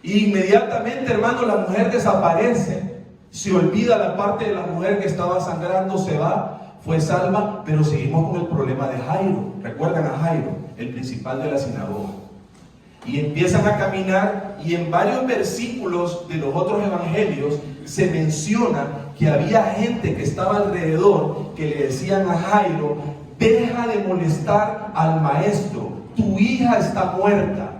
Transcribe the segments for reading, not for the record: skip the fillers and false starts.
Y inmediatamente, hermano, la mujer desaparece, se olvida la parte de la mujer que estaba sangrando, se va, fue salva, pero seguimos con el problema de Jairo. ¿Recuerdan a Jairo, el principal de la sinagoga? Y empiezan a caminar, y en varios versículos de los otros evangelios se menciona que había gente que estaba alrededor que le decían a Jairo: deja de molestar al maestro, tu hija está muerta,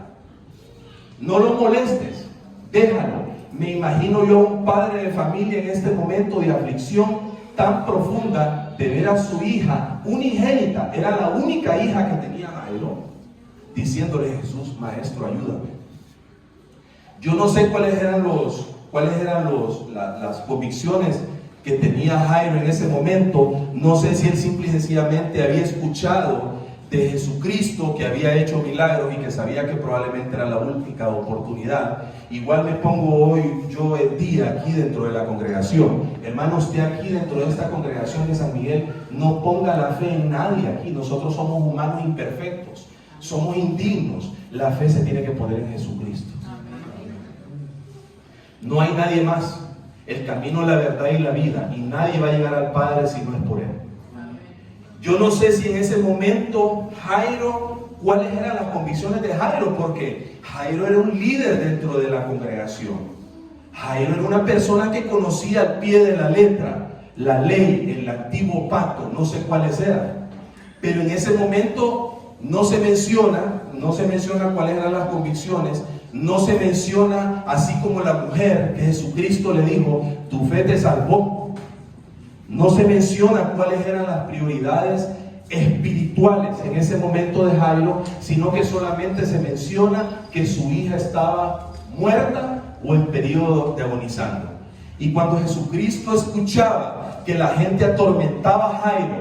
no lo molestes, déjalo. Me imagino yo un padre de familia en este momento de aflicción tan profunda de ver a su hija unigénita, era la única hija que tenía Jairo, diciéndole: Jesús, maestro, ayúdame. Yo no sé cuáles eran las convicciones que tenía Jairo en ese momento. No sé si él simple y sencillamente había escuchado de Jesucristo, que había hecho milagros y que sabía que probablemente era la única oportunidad. Igual me pongo hoy yo el día aquí dentro de la congregación. Hermano, usted aquí dentro de esta congregación de San Miguel, no ponga la fe en nadie aquí. Nosotros somos humanos imperfectos, somos indignos. La fe se tiene que poner en Jesucristo. No hay nadie más. El camino, la verdad y la vida, y nadie va a llegar al Padre si no es por Él. Yo no sé si en ese momento Jairo, cuáles eran las convicciones de Jairo, porque Jairo era un líder dentro de la congregación. Jairo era una persona que conocía al pie de la letra la ley, el antiguo pacto, no sé cuáles eran, pero en ese momento no se menciona cuáles eran las convicciones. No se menciona, así como la mujer que Jesucristo le dijo: tu fe te salvó. No se menciona cuáles eran las prioridades espirituales en ese momento de Jairo, sino que solamente se menciona que su hija estaba muerta o en periodo de agonizando. Y cuando Jesucristo escuchaba que la gente atormentaba a Jairo: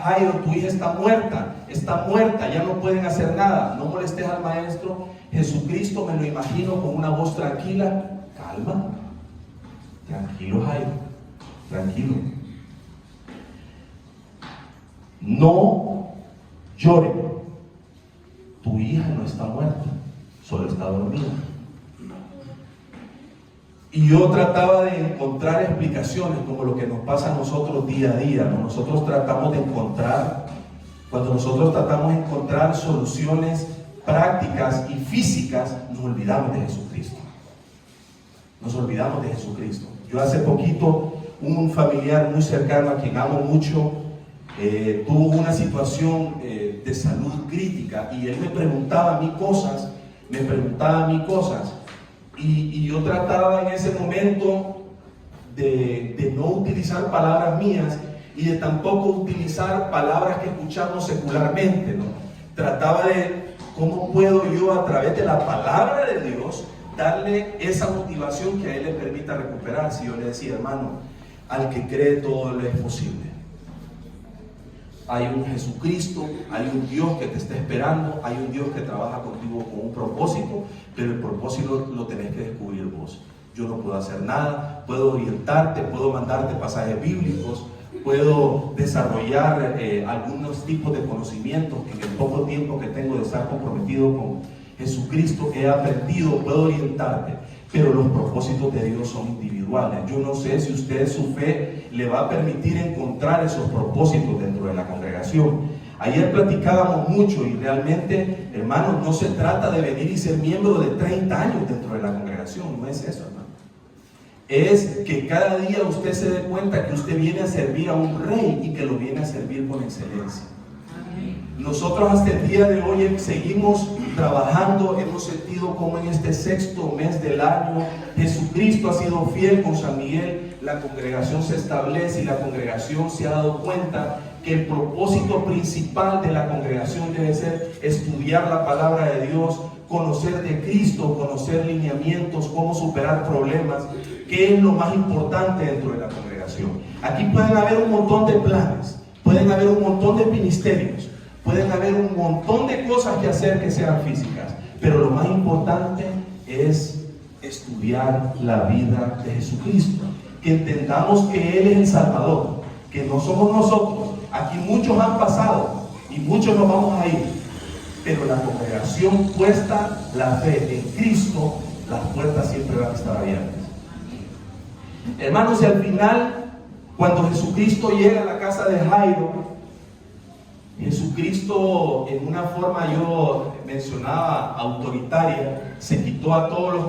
Jairo, tu hija está muerta, ya no pueden hacer nada, no molestes al maestro. Jesucristo, me lo imagino con una voz tranquila: calma, tranquilo Jairo, tranquilo, no llore, tu hija no está muerta, solo está dormida. Y yo trataba de encontrar explicaciones, como lo que nos pasa a nosotros día a día, ¿no? Cuando nosotros tratamos de encontrar soluciones prácticas y físicas, nos olvidamos de Jesucristo. Nos olvidamos de Jesucristo. Yo hace poquito, un familiar muy cercano a quien amo mucho, tuvo una situación de salud crítica, y él me preguntaba a mí cosas, y yo trataba en ese momento de no utilizar palabras mías y de tampoco utilizar palabras que escuchamos secularmente, ¿no? Trataba de cómo puedo yo, a través de la palabra de Dios, darle esa motivación que a él le permita recuperarse. Yo le decía: hermano, al que cree todo le es posible. Hay un Jesucristo, hay un Dios que te está esperando, hay un Dios que trabaja contigo con un propósito, pero el propósito lo tenés que descubrir vos. Yo no puedo hacer nada, puedo orientarte, puedo mandarte pasajes bíblicos, puedo desarrollar algunos tipos de conocimientos que en el poco tiempo que tengo de estar comprometido con Jesucristo he aprendido, puedo orientarte, pero los propósitos de Dios son individuales. Yo no sé si usted, su fe le va a permitir encontrar esos propósitos dentro de la congregación. Ayer platicábamos mucho, y realmente, hermanos, no se trata de venir y ser miembro de 30 años dentro de la congregación, no es eso, hermano. Es que cada día usted se dé cuenta que usted viene a servir a un rey y que lo viene a servir con excelencia. Nosotros hasta el día de hoy seguimos trabajando. Hemos sentido como en este 6º mes del año Jesucristo ha sido fiel con San Miguel. La congregación se establece y la congregación se ha dado cuenta que el propósito principal de la congregación debe ser estudiar la palabra de Dios, conocer de Cristo, conocer lineamientos, cómo superar problemas, qué es lo más importante dentro de la congregación. Aquí pueden haber un montón de planes, pueden haber un montón de ministerios, pueden haber un montón de cosas que hacer que sean físicas, pero lo más importante es estudiar la vida de Jesucristo, que entendamos que Él es el Salvador, que no somos nosotros. Aquí muchos han pasado y muchos nos vamos a ir, pero la congregación puesta la fe en Cristo las puertas siempre van a estar abiertas. Hermanos, y al final, cuando Jesucristo llega a la casa de Jairo, Jesucristo, en una forma, yo mencionaba, autoritaria, se quitó a todos los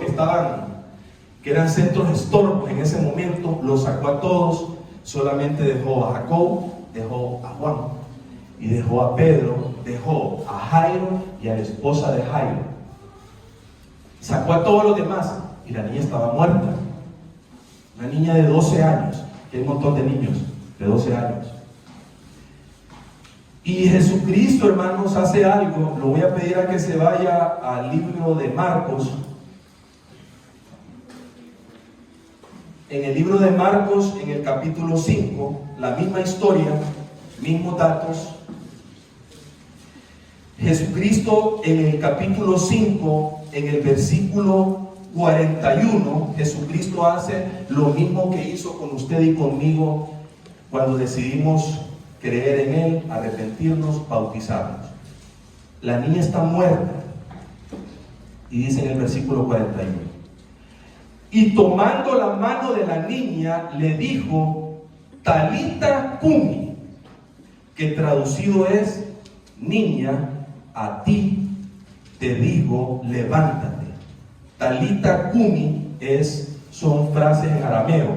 que eran centros estorbos en ese momento, los sacó a todos, solamente dejó a Jacob, dejó a Juan, y dejó a Pedro, dejó a Jairo y a la esposa de Jairo. Sacó a todos los demás, y la niña estaba muerta. Una niña de 12 años, que hay un montón de niños de 12 años. Y Jesucristo, hermanos, hace algo. Lo voy a pedir a que se vaya al libro de Marcos. En el libro de Marcos, en el capítulo 5, la misma historia, mismos datos. Jesucristo en el capítulo 5, en el versículo 41, Jesucristo hace lo mismo que hizo con usted y conmigo cuando decidimos creer en Él, arrepentirnos, bautizarnos. La niña está muerta. Y dice en el versículo 41: y tomando la mano de la niña, le dijo, Talita cumi, que traducido es, niña, a ti te digo, levántate. Talita cumi son frases en arameo.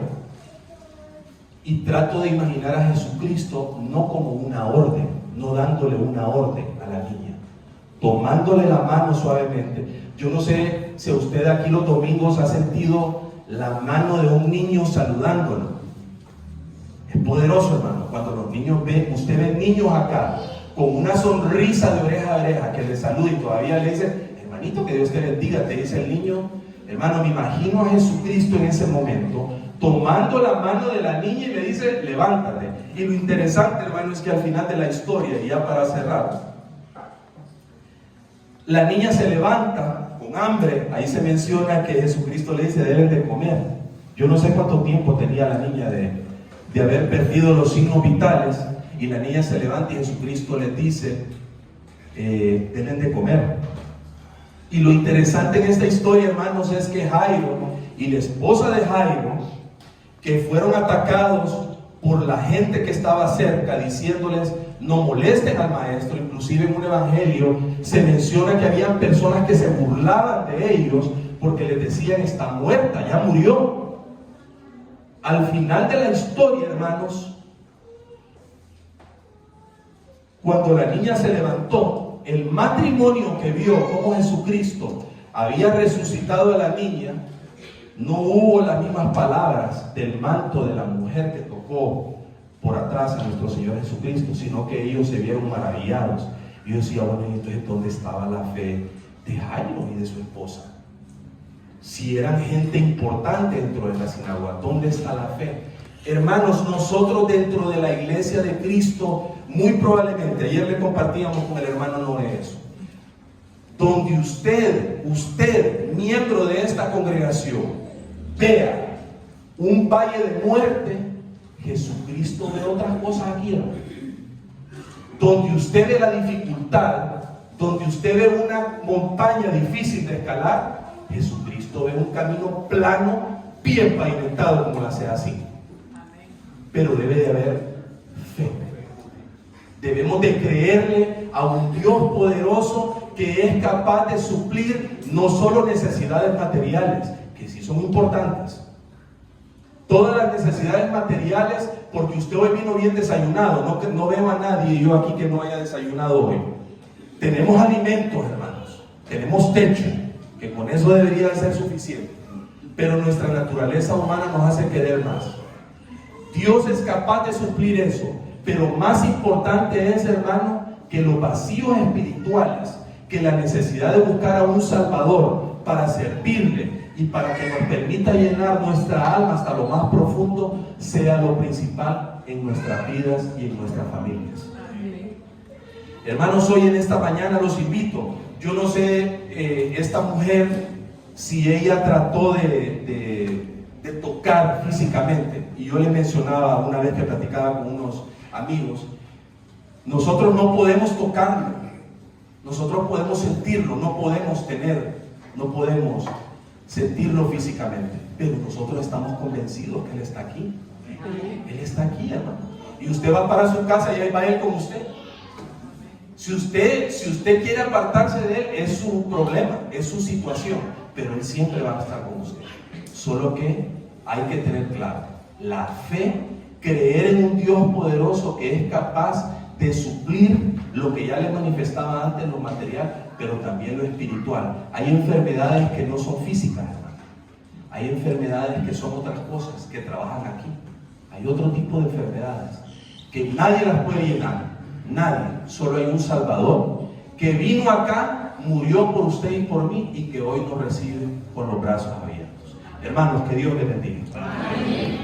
Y trato de imaginar a Jesucristo no como una orden, no dándole una orden a la niña, tomándole la mano suavemente. Yo no sé si usted aquí los domingos ha sentido la mano de un niño saludándolo. Es poderoso, hermano, cuando los niños ven, usted ve niños acá con una sonrisa de oreja a oreja que le saluda y todavía le dice, hermanito, que Dios te bendiga, te dice el niño. Hermano, me imagino a Jesucristo en ese momento tomando la mano de la niña y le dice, levántate. Y lo interesante, hermano, es que al final de la historia, y ya para cerrar, la niña se levanta con hambre. Ahí se menciona que Jesucristo le dice, deben de comer. Yo no sé cuánto tiempo tenía la niña de haber perdido los signos vitales, y la niña se levanta y Jesucristo les dice, deben de comer. Y lo interesante en esta historia, hermanos, es que Jairo y la esposa de Jairo, que fueron atacados por la gente que estaba cerca, diciéndoles, no molesten al maestro. Inclusive en un evangelio se menciona que habían personas que se burlaban de ellos porque les decían, está muerta, ya murió. Al final de la historia, hermanos, cuando la niña se levantó, el matrimonio que vio cómo Jesucristo había resucitado a la niña, no hubo las mismas palabras del manto de la mujer que tocó por atrás a nuestro Señor Jesucristo, sino que ellos se vieron maravillados. Y yo decía, bueno, entonces ¿dónde estaba la fe de Jairo y de su esposa? Si eran gente importante dentro de la sinagoga, ¿dónde está la fe? Hermanos, nosotros dentro de la iglesia de Cristo, muy probablemente, ayer le compartíamos con el hermano Noé eso, donde usted, miembro de esta congregación, vea un valle de muerte, Jesucristo ve otras cosas aquí, hermano. Donde usted ve la dificultad, donde usted ve una montaña difícil de escalar, Jesucristo ve un camino plano, bien pavimentado, como la sea así. Pero debe de haber fe. Debemos de creerle a un Dios poderoso que es capaz de suplir no solo necesidades materiales, que sí son importantes, todas las necesidades materiales, porque usted hoy vino bien desayunado. No veo a nadie yo aquí que no haya desayunado hoy. Tenemos alimentos, hermanos, tenemos techo, que con eso debería ser suficiente, pero nuestra naturaleza humana nos hace querer más. Dios es capaz de suplir eso, pero más importante es, hermano, que los vacíos espirituales, que la necesidad de buscar a un Salvador para servirle y para que nos permita llenar nuestra alma hasta lo más profundo, sea lo principal en nuestras vidas y en nuestras familias. Hermanos, hoy en esta mañana los invito. Yo no sé, esta mujer, si ella trató de tocar físicamente, y yo le mencionaba una vez que platicaba con unos amigos, nosotros no podemos tocarlo, nosotros podemos sentirlo, no podemos sentirlo físicamente, pero nosotros estamos convencidos que Él está aquí. Él está aquí, hermano. Y usted va para su casa y ahí va Él con usted. Si usted quiere apartarse de Él, es su problema, es su situación, pero Él siempre va a estar con usted. Solo que hay que tener claro, la fe, creer en un Dios poderoso que es capaz de suplir lo que ya le manifestaba antes, lo material, pero también lo espiritual. Hay enfermedades que no son físicas, hermano. Hay enfermedades que son otras cosas, que trabajan aquí. Hay otro tipo de enfermedades que nadie las puede llenar. Nadie. Solo hay un Salvador que vino acá, murió por usted y por mí, y que hoy nos recibe con los brazos abiertos. Hermanos, que Dios les bendiga. Amén.